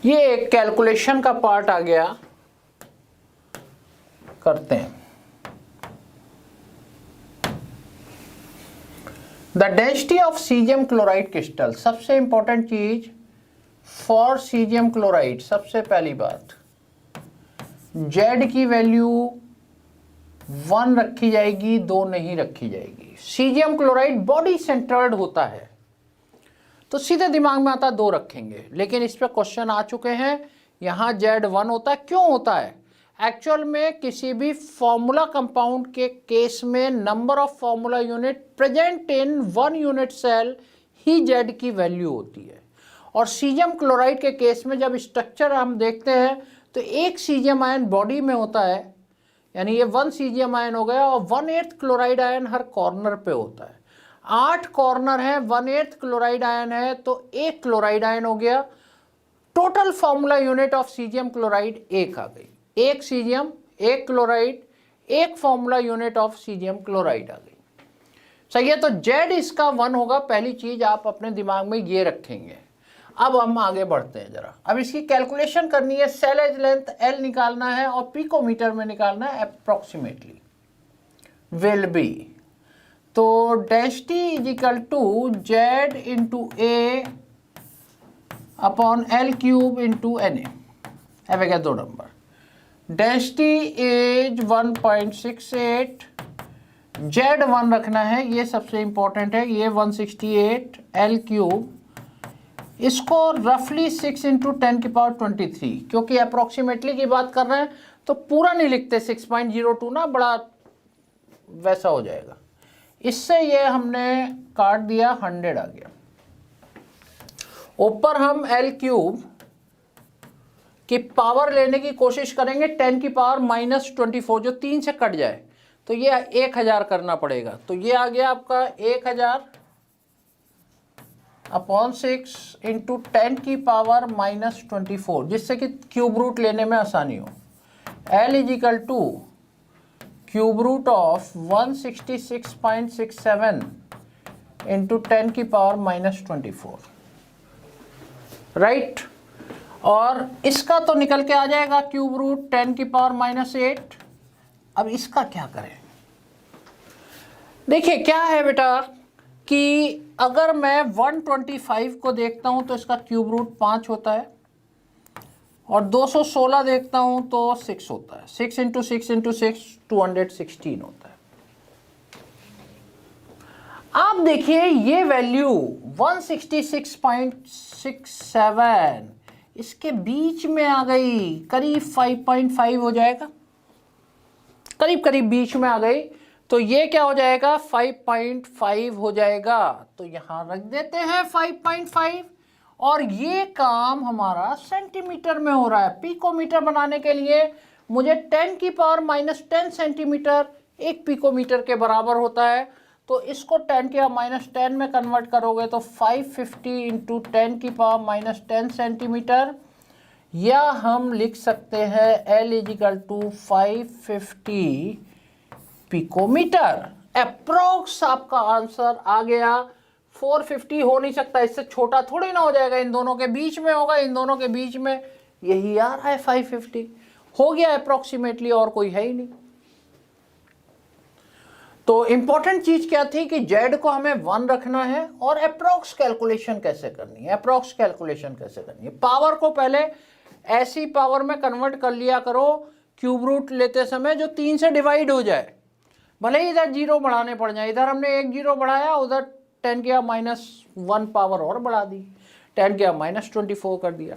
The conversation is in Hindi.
ये एक कैलकुलेशन का पार्ट आ गया, करते हैं। The density of caesium chloride crystal, सबसे इंपॉर्टेंट चीज फॉर सीजियम क्लोराइड, सबसे पहली बात Z की वैल्यू 1 रखी जाएगी, 2 नहीं रखी जाएगी। सीजियम क्लोराइड बॉडी सेंटर्ड होता है तो सीधे दिमाग में आता 2 रखेंगे, लेकिन इस पे क्वेश्चन आ चुके हैं। यहाँ Z1 होता है, क्यों होता है? एक्चुअल में किसी भी फॉर्मूला कंपाउंड के केस में number of formula unit present in 1 unit cell ही Z की वैल्यू होती है। और सीजियम क्लोराइड के केस में जब स्ट्रक्चर हम देखते हैं तो एक सीजियम आयन बॉडी में होता है, यानी ये 1 सीजियम आयन हो गया, और 1/8 क्लोराइड आयन हर कॉर्नर पे होता है। 8 कॉर्नर है, 1/8 क्लोराइड आयन है, तो 1 क्लोराइड आयन हो गया। Total formula unit of caesium chloride 1 आ गई। 1 caesium, 1 chloride, 1 formula unit of caesium chloride आ गई। सही है, तो Z इसका 1 होगा। पहली चीज आप अपने दिमाग में ये रखेंगे। अब हम आगे बढ़ते हैं जरा। अब इसकी कैलकुलेशन करनी है, सेल एज लेंथ L निकालना है और पिकोमीटर में निकालना है अप्रोक्सीमेटली विल बी। तो density is equal to Z into A upon L³ into Na। है 2 नंबर। डेंसिटी इज 1.68, Z1 रखना है, ये सबसे इंपॉर्टेंट है, ये 168 L³। इसको रफली 6 इंटू 10⁻23, क्योंकि अप्रोक्सीमेटली की बात कर रहे हैं तो पूरा नहीं लिखते, 6.02 ना, बड़ा वैसा हो जाएगा। इससे ये हमने काट दिया, 100 आ गया। ऊपर हम L³ की पावर लेने की कोशिश करेंगे 10⁻⁻24, जो 3 से कट जाए, तो ये 1000 करना पड़ेगा। तो ये आ गया आपका 1000 अपॉन 6 इंटू 10⁻⁻24, जिससे कि क्यूब रूट लेने में आसानी हो। L is equal to cube root of 166.67 into 10⁻⁻24, right. और इसका तो निकल के आ जाएगा क्यूब रूट 10⁻⁻8। अब इसका क्या करें? देखिए क्या है बेटा कि अगर मैं 125 को देखता हूं तो इसका क्यूब रूट 5 होता है, और 216 देखता हूं तो 6 होता है। 6 इंटू 6 इंटू 6 216 होता है। आप देखिए ये वैल्यू 166.67 इसके बीच में आ गई, करीब 5.5 हो जाएगा, करीब करीब बीच में आ गई। तो ये क्या हो जाएगा? 5.5 हो जाएगा। तो यहां रख देते हैं 5.5, और ये काम हमारा सेंटीमीटर में हो रहा है। पिकोमीटर बनाने के लिए मुझे 10⁻⁻10 सेंटीमीटर 1 पिकोमीटर के बराबर होता है। तो इसको 10⁻⁻10 में कन्वर्ट करोगे तो 550 इंटू 10⁻⁻10 सेंटीमीटर, या हम लिख सकते हैं L is equal to 550 picometre. Approx आपका आंसर आ गया। 450 हो नहीं सकता, इससे छोटा थोड़ी ना हो जाएगा, इन दोनों के बीच में होगा, इन दोनों के बीच में यही आ रहा है 550 हो गया अप्रोक्सीमेटली, और कोई है ही नहीं। तो इंपॉर्टेंट चीज क्या थी कि Z को हमें 1 रखना है, और अप्रोक्स कैलकुलेशन कैसे करनी है। अप्रोक्स कैलकुलेशन कैसे करनी है? पावर को पहले ऐसी पावर में कन्वर्ट कर लिया करो क्यूब रूट लेते समय जो 3 से डिवाइड हो जाए, भले ही इधर 0 बढ़ाने पड़ जाए। इधर हमने 1 0 बढ़ाया, उधर 10⁻⁻1 पावर और बढ़ा दी, 10⁻⁻24 कर दिया।